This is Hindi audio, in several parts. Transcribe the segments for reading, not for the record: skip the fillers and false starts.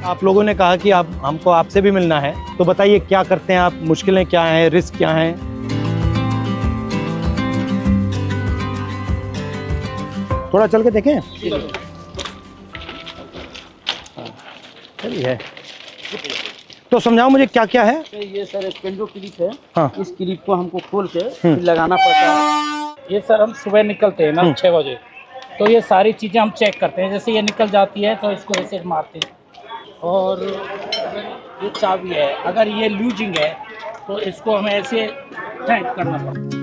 आप लोगों ने कहा कि आप हमको आपसे भी मिलना है, तो बताइए क्या करते हैं आप, मुश्किलें क्या हैं, रिस्क क्या हैं? थोड़ा चल के देखें। चलिए है, तो समझाओ मुझे क्या क्या है। ये सर एक पेंडो क्लिप है। हाँ। इस क्लिप को हमको खोल के फिर लगाना पड़ता है। ये सर हम सुबह निकलते हैं ना 6 बजे, तो ये सारी चीज़ें हम चेक करते हैं। जैसे ये निकल जाती है तो इसको ऐसे मारते हैं, और ये चाबी है, अगर ये लूजिंग है तो इसको हमें ऐसे टाइट करना पड़ता है।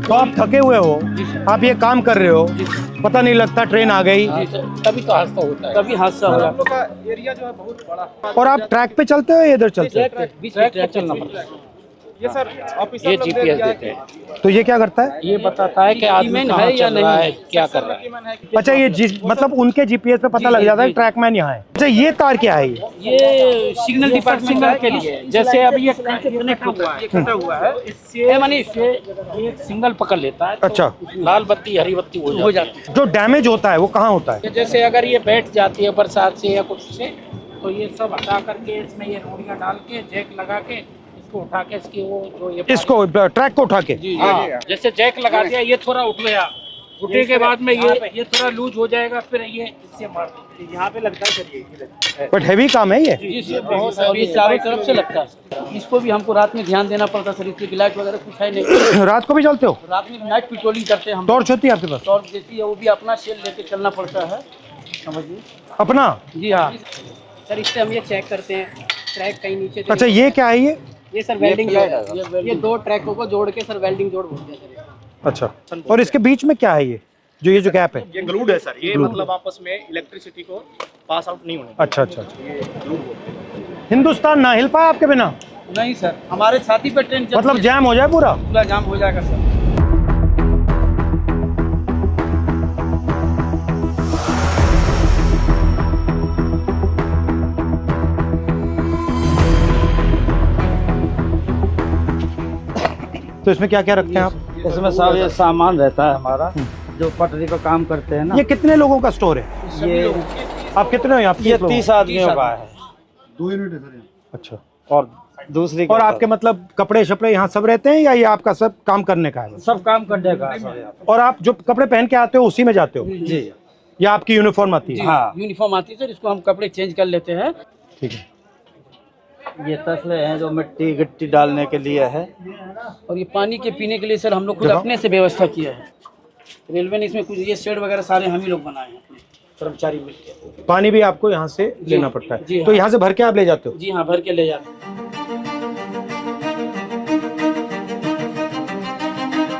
तो आप थके हुए हो, आप ये काम कर रहे हो, पता नहीं लगता ट्रेन आ गई, तभी तो हादसा होता है, तभी हादसा हो जाता है। एरिया जो है बहुत बड़ा। और आप ट्रैक पे चलते हो या इधर चलते हो? बीच में ट्रैक चलना पड़ता है। ये सर ऑफिस ये जीपीएस देते हैं। तो ये क्या करता है? ये बताता है कि आदमी कहाँ चल रहा है, क्या कर रहा है। अच्छा, ये मतलब उनके जीपीएस पे पता लग जाता है ट्रैकमैन यहाँ है। अच्छा, ये तार क्या है? ये सिग्नल डिपार्टमेंट के लिए, जैसे अभी ये कनेक्ट हुआ है, कटा हुआ है, इससे एक सिग्नल पकड़ लेता है। अच्छा, लाल बत्ती हरी बत्ती हो जाती है। जो डैमेज होता है वो कहाँ होता है? जैसे अगर ये बैठ जाती है बरसात से या कुछ से, तो ये सब हटा करके इसमें ये रोड़ियाँ डाल के जैक लगा के इसको उठा के इसकी वो जो ये इसको ट्रैक को उठा के, हाँ, जैसे जैक लगा दिया, ये थोड़ा उठ गया, उठने के बाद में ये थोड़ा लूज हो जाएगा, फिर ये इससे मार देते। यहाँ पे लगता है सर ये, बट हैवी काम है ये। ये बहुत, और ये चारों तरफ से लगता है। इसको भी हमको रात में ध्यान देना पड़ता है सर, इसकी लाइट वगैरह कुछ है नहीं। रात को भी चलते हो? रात में नाइट पेट्रोलिंग करते हैं हम। टॉर्च होती है आपके पास? टॉर्च देती है, वो भी अपना सेल लेके चलना पड़ता है, समझिए। अपना? जी हाँ सर, इससे हम ये चेक करते हैं ट्रैक कहीं नीचे। अच्छा, ये क्या है? ये सर वेल्डिंग है, ये दो ट्रैकों को जोड़ के सर वेल्डिंग जोड़ बोलते हैं सर। अच्छा, और इसके बीच में क्या है ये जो गैप है? ये ग्लूड है सर, ये मतलब आपस में इलेक्ट्रिसिटी को पास आउट नहीं होने। अच्छा अच्छा अच्छा। हिंदुस्तान ना हिल पाया आपके बिना? नहीं सर, हमारे छाती पे ट्रेन मतलब जैम हो जाए पूरा? पूरा जाम हो जाएगा सर। तो इसमें क्या क्या रखते हैं आप? इसमें सब ये सामान रहता है हमारा, जो पटरी का काम करते हैं ना। ये कितने लोगों का स्टोर है? ये आप कितने हो यहाँ? ये 30 आदमियों का है। 2 यूनिट है सर। अच्छा, और दूसरी और आपके मतलब कपड़े शपड़े यहाँ सब रहते हैं या ये आपका सब काम करने का है? सब काम करने का है। और आप जो कपड़े पहन के आते हो उसी में जाते हो? जी, या आपकी यूनिफॉर्म आती है? हाँ यूनिफॉर्म आती है सर, इसको हम कपड़े चेंज कर लेते हैं। ठीक है। ये तसले हैं जो मिट्टी गिट्टी डालने के लिए है, और ये पानी के पीने के लिए सर हम लोग खुद अपने से व्यवस्था किया है। रेलवे ने इसमें कुछ ये शेड वगैरह सारे हम ही लोग बनाए हैं, अपने कर्मचारी मिलकर। पानी भी आपको यहाँ से लेना पड़ता है? जी, तो यहाँ से भर के आप ले जाते हो? जी हाँ, भर के ले जाते हैं।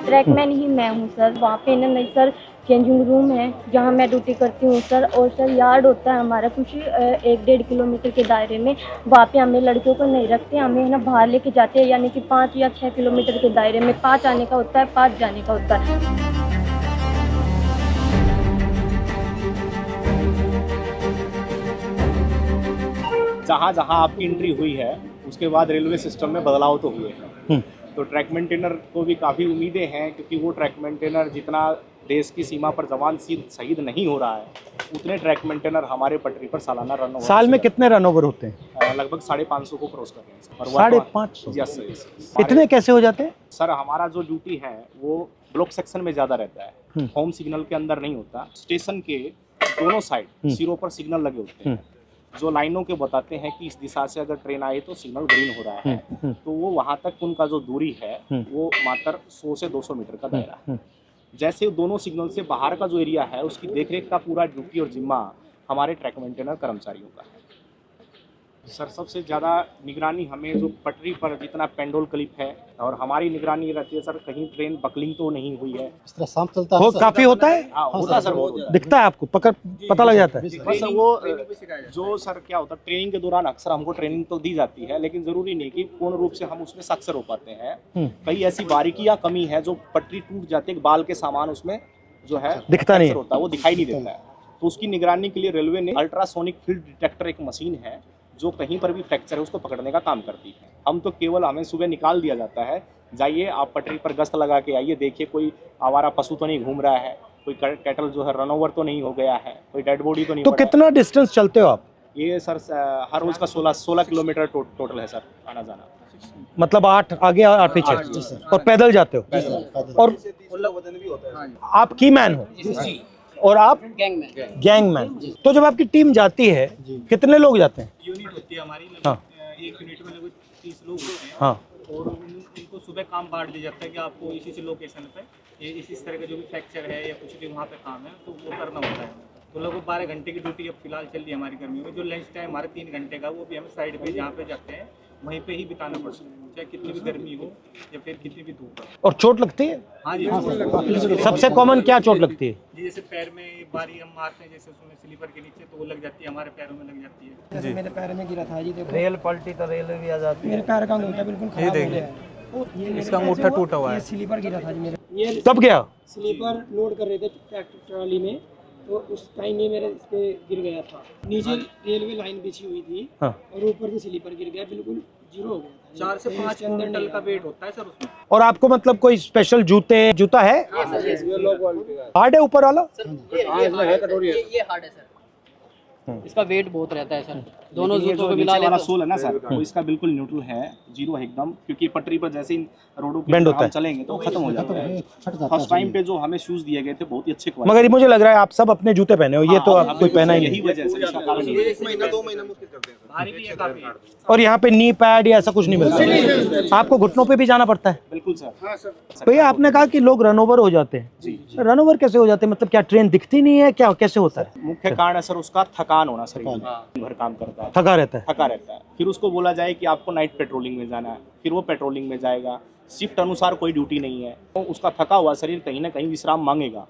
ट्रैकमैन ही मैं हूँ सर। वहाँ पे ना नहीं सर, चेंजिंग रूम है जहाँ मैं ड्यूटी करती हूँ सर। और सर यार्ड होता है हमारा कुछ 1-1.5 किलोमीटर के दायरे में। वहाँ पे हमें लड़कियों को नहीं रखते, हमें है ना बाहर लेके जाते हैं, यानी कि 5 या 6 किलोमीटर के दायरे में 5 आने का होता है, 5 जाने का होता है। जहाँ जहाँ आपकी एंट्री हुई है उसके बाद रेलवे सिस्टम में बदलाव तो हुए हैं। तो ट्रैक मेंटेनर को भी काफ़ी उम्मीदें हैं, क्योंकि वो ट्रैक मेंटेनर जितना देश की सीमा पर जवान शहीद नहीं हो रहा है, उतने ट्रैक मेंटेनर हमारे पटरी पर सालाना रन ओवर। साल में कितने रन ओवर होते हैं? लगभग 550 को क्रॉस कर रहे हैं। 550? Yes sir. इतने कैसे हो जाते हैं सर, हमारा जो ड्यूटी है वो ब्लॉक सेक्शन में ज़्यादा रहता है, होम सिग्नल के अंदर नहीं होता। स्टेशन के दोनों साइड सिरों पर सिग्नल लगे होते हैं, जो लाइनों के बताते हैं कि इस दिशा से अगर ट्रेन आई तो सिग्नल ग्रीन हो रहा है। तो वो वहाँ तक उनका जो दूरी है वो मात्र 100 से 200 मीटर का दायरा है। जैसे दोनों सिग्नल से बाहर का जो एरिया है उसकी देखरेख का पूरा ड्यूटी और जिम्मा हमारे ट्रैक मेंटेनर कर्मचारियों का है। सर, सबसे ज़्यादा निगरानी हमें जो पटरी पर जितना पेंडोल क्लिप है, और हमारी निगरानी रहती है सर, कहीं ट्रेन बकलिंग तो नहीं हुई है। इस तरह शाम चलता है वो काफी होता है? हाँ, होता सर, बहुत दिखता है आपको? पता लग जाता है? बस वो जो सर क्या होता है, ट्रेनिंग के दौरान अक्सर हमको ट्रेनिंग तो दी जाती है, लेकिन जरूरी नहीं कि पूर्ण रूप से हम उसमें सक्सेस हो पाते हैं। कई ऐसी बारीकियां कमी है जो पटरी टूट जाती है, बाल के सामान उसमें जो है दिखता नहीं होता है, वो दिखाई नहीं देता है। तो उसकी निगरानी के लिए रेलवे ने अल्ट्रासोनिक फील्ड डिटेक्टर एक मशीन है जो कहीं पर भी फ्रैक्चर है उसको पकड़ने का काम करती है। हम तो केवल, हमें सुबह निकाल दिया जाता है, जाइए आप पटरी पर गश्त लगा के आइए, देखिए कोई आवारा पशु तो नहीं घूम रहा है, कोई कैटल जो है रन ओवर तो नहीं हो गया है, कोई डेड बॉडी तो नहीं तो पड़ा है। कितना डिस्टेंस चलते हो आप? ये सर हर रोज का 16 किलोमीटर टोटल है सर आना जाना। मतलब 8 आगे 8 पीछे, और पैदल जाते हो? और आप की मैन हो और आप गैंगमैन। तो जब आपकी टीम जाती है कितने लोग जाते हैं? यूनिट होती है हमारी, हाँ एक यूनिट में लगभग 30 लोग होते हैं। हाँ। और इनको सुबह काम बांट दिया जाता है कि आपको इसी लोकेशन पे ये इसी तरह का जो भी फ्रैक्चर है या कुछ भी वहाँ पे काम है तो वो करना होता है। तो लगभग 12 घंटे की ड्यूटी अब फिलहाल चल रही है हमारी गर्मियों में। जो लंच टाइम हमारे 3 घंटे का, वो भी हमें साइड पे जहाँ पे जाते हैं वहीं पे ही बिताना पड़ता है, चाहे कितनी भी गर्मी हो या फिर कितनी भी धूप हो। और चोट लगती है? हाँ जी, सबसे कॉमन क्या चोट लगती है? जी जैसे पैर में बारी हम मारते हैं, जैसे उसमें स्लीपर के नीचे, तो वो लग जाती है, हमारे पैरों में लग जाती है। जैसे मेरे पैर में गिरा था जी, देखो रेल पलटी तो रेल भी आ जाती है। मेरे पैर का अंगूठा बिल्कुल खराब हो गया है। इसका अंगूठा टूटा हुआ है। ये स्लीपर गिरा था जी मेरे। ये कब गया? स्लीपर लोड कर रहे थे ट्रैक्टर ट्रॉली में, तो उस टाइम ये मेरे इस पे गिर गया था। नीचे रेलवे लाइन बिछी हुई थी हाँ। और ऊपर से स्लीपर गिर गया, बिल्कुल जीरो हो गया था। 4 से 5 क्विंटल का वेट होता है सर उसमें। और आपको मतलब कोई स्पेशल जूता है? हार्ड है ऊपर वाला? ये हार्ड है सर, इसका वेट बहुत रहता है सर। दोनों जूतों को मिला वाला लेते सोल है ना सर, वो इसका बिल्कुल न्यूट्रल है, जीरो है एकदम, क्योंकि पटरी पर जैसे इन रोडों पे Bend होता हम है। चलेंगे तो खत्म हो जाता है। फर्स्ट टाइम पे जो हमें शूज दिए गए थे बहुत ही अच्छे क्वालिटी। मगर ये मुझे लग रहा है आप सब अपने जूते पहने हो, ये तो आप कोई पहना ही यही नहीं। वजह है सर, इसका कारण यही है। 1 महीना 2 महीना मुश्किल करते हैं सर। भारी भी है काफी। और यहाँ पे नी पैड या ऐसा कुछ नहीं मिलता? आपको घुटनों पे भी जाना पड़ता है? बिल्कुल सर। भैया आपने कहा कि लोग रन ओवर हो जाते हैं, रन ओवर कैसे हो जाते हैं? मतलब क्या ट्रेन दिखती नहीं है, क्या कैसे होता है? मुख्य कारण है सर उसका थकान होना, शरीर में भर काम करता है, थका रहता है। थका रहता है। फिर उसको बोला जाए कि आपको नाइट पेट्रोलिंग में जाना है, फिर वो पेट्रोलिंग में जाएगा। शिफ्ट अनुसार कोई ड्यूटी नहीं है, तो उसका थका हुआ शरीर कहीं ना कहीं विश्राम मांगेगा।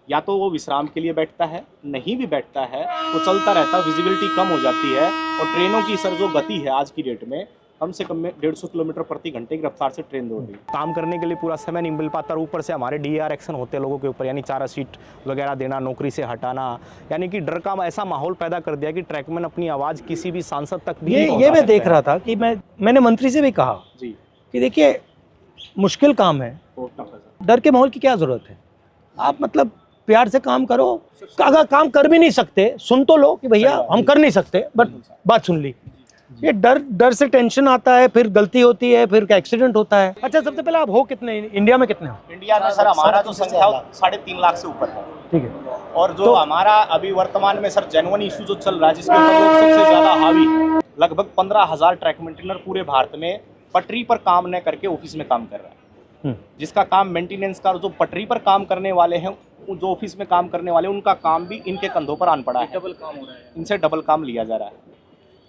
या तो वो विश्राम के लिए बैठता है, नहीं भी बैठता है तो चलता रहता है, विजिबिलिटी कम हो जाती है। और ट्रेनों की सर जो गति है आज की डेट में, कम से कम में 150 किलोमीटर प्रति घंटे की रफ्तार से ट्रेन दौड़ रही है। काम करने के लिए पूरा समय नहीं मिल पाता, और ऊपर से हमारे DAR एक्शन होते हैं लोगों के ऊपर, यानी 4 सीट वगैरह देना, नौकरी से हटाना, यानी कि डर का ऐसा माहौल पैदा कर दिया कि ट्रैकमैन अपनी आवाज़ किसी भी सांसद तक भी नहीं ये पहुंचा मैं सकते देख हैं। रहा था कि मैंने मंत्री से भी कहा जी, कि देखिए मुश्किल काम है, बहुत टफ है सर। डर के माहौल की क्या जरूरत है? आप मतलब प्यार से काम करो। अगर काम कर भी नहीं सकते, सुन तो लो कि भैया हम कर नहीं सकते, बट बात सुन ली। ये डर से टेंशन आता है, फिर गलती होती है, फिर एक्सीडेंट होता है। अच्छा, सबसे पहले आप हो कितने इंडिया में? कितने हो? इंडिया में सर हमारा जो संख्या है 3.5 लाख से ऊपर है। ठीक है। और जो हमारा अभी वर्तमान में सर जेन्युइन इशू जो चल रहा है, जिसके ऊपर लोग सबसे ज्यादा हावी, लगभग 15,000 ट्रैक मेंटेनर पूरे भारत में पटरी पर काम न करके ऑफिस में काम कर रहा है। जिसका काम मेंटेनेंस का, जो पटरी पर काम करने वाले हैं, जो ऑफिस में काम करने वाले, उनका काम भी इनके कंधों पर आन पड़ा है। डबल काम हो रहा है। इनसे डबल काम लिया जा रहा है।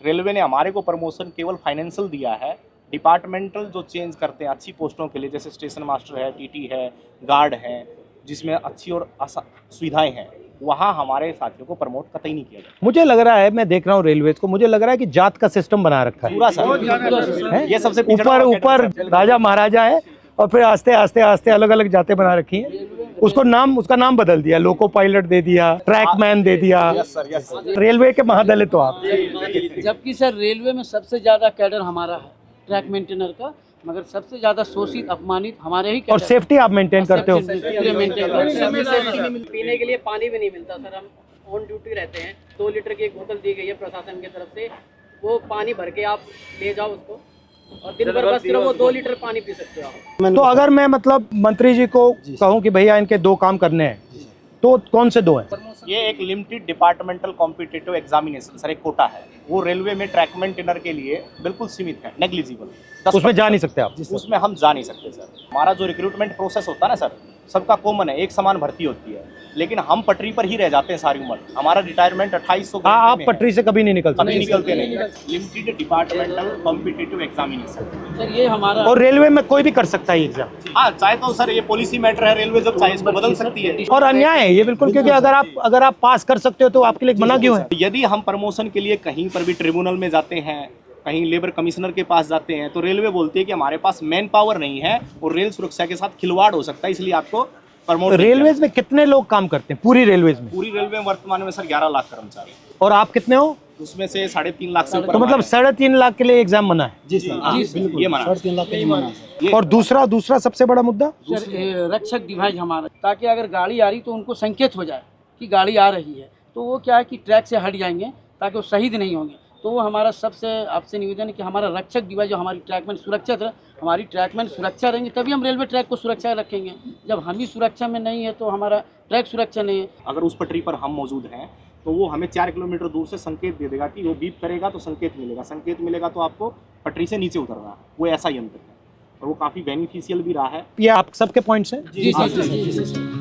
रेलवे ने हमारे को प्रमोशन केवल फाइनेंशियल दिया है, डिपार्टमेंटल जो चेंज करते हैं अच्छी पोस्टों के लिए, जैसे स्टेशन मास्टर है, TT है, गार्ड है, जिसमें अच्छी और सुविधाएं हैं, वहाँ हमारे साथियों को प्रमोट कतई नहीं किया जाता। मुझे लग रहा है, मैं देख रहा हूँ रेलवेज को, मुझे लग रहा है कि जात का सिस्टम बना रखा है पूरा सर, हैं? ये सबसे ऊपर राजा महाराजा है, और फिर आस्ते आस्ते आस्ते अलग अलग जातें बना रखी हैं। उसका नाम बदल दिया, लोको पायलट दे दिया, ट्रैकमैन दे दिया। Yes sir. रेलवे के महादलित हो आप। जबकि सर रेलवे में सबसे ज्यादा कैडर हमारा है ट्रैक मेंटेनर का, मगर सबसे ज्यादा शोषित अपमानित हमारे ही और सेफ्टी आप मेंटेन करते हो? पीने के लिए पानी भी नहीं मिलता सर। हम ऑन ड्यूटी रहते हैं, 2 लीटर की एक बोतल दी गई है प्रशासन की तरफ से, वो पानी भर के आप ले जाओ उसको, और दिन भर बस सिर्फ वो 2 लीटर पानी पी सकते हो आप। तो अगर मैं मतलब मंत्री जी को कहूँ कि भैया इनके 2 काम करने हैं, तो कौन से 2 हैं? ये एक limited departmental competitive examination sir, एक कोटा है, वो रेलवे में ट्रैक मेंटेनर के लिए बिल्कुल सीमित है, नेग्लिजिबल। उसमें जा नहीं सकते आप? उसमें हम जा नहीं सकते सर। हमारा जो रिक्रूटमेंट प्रोसेस होता है ना सर, सबका कॉमन है, एक समान भर्ती होती है, लेकिन हम पटरी पर ही रह जाते हैं सारी उम्र। हमारा रिटायरमेंट 2800 आप पटरी से कभी नहीं निकलते? कभी निकलते नहीं। Limited departmental competitive examination sir ये हमारा, और रेलवे में कोई भी कर सकता है एग्जाम? हाँ, चाहे तो सर ये पॉलिसी मैटर है, रेलवे जब चाहे इसको बदल सकती है। और अन्याय है ये बिल्कुल, क्योंकि अगर आप पास कर सकते हो तो आपके लिए मना क्यों है? यदि हम प्रमोशन के लिए कहीं पर भी ट्रिब्यूनल में जाते हैं, कहीं लेबर कमिश्नर के पास जाते हैं, तो रेलवे बोलती है कि हमारे पास मैन पावर नहीं है और रेल सुरक्षा के साथ खिलवाड़ हो सकता है, इसलिए आपको प्रमोट। रेलवेज में कितने लोग काम करते हैं पूरी रेलवेज में? पूरी रेलवे में वर्तमान में सर 11 लाख कर्मचारी। और आप कितने हो? उसमें से 3.5 लाख से ऊपर तो मतलब 3.5 लाख के लिए एग्जाम बना है। जी सर हाँ, ये मना है। और दूसरा सबसे बड़ा मुद्दा सर रक्षक डिवाइस हमारा, ताकि अगर गाड़ी आ रही तो उनको संकेत हो जाए कि गाड़ी आ रही है, तो वो क्या है कि ट्रैक से हट जाएंगे ताकि वो शहीद नहीं होंगे। तो वो हमारा सबसे आपसे निवेदन है कि हमारा रक्षक डिवाइस जो हमारी ट्रैकमैन सुरक्षित है, हमारी ट्रैकमैन सुरक्षा रहेंगे तभी हम रेलवे ट्रैक को सुरक्षा रखेंगे। जब हम ही सुरक्षा में नहीं है तो हमारा ट्रैक सुरक्षा नहीं है। अगर उस पटरी पर हम मौजूद हैं तो वो हमें 4 किलोमीटर दूर से संकेत दे देगा कि वो बीप करेगा तो संकेत मिलेगा तो आपको पटरी से नीचे उतरना। वो ऐसा यंत्र है और वो काफ़ी बेनिफिशियल भी रहा है। ये आप सबके पॉइंट्स हैं। जी सर।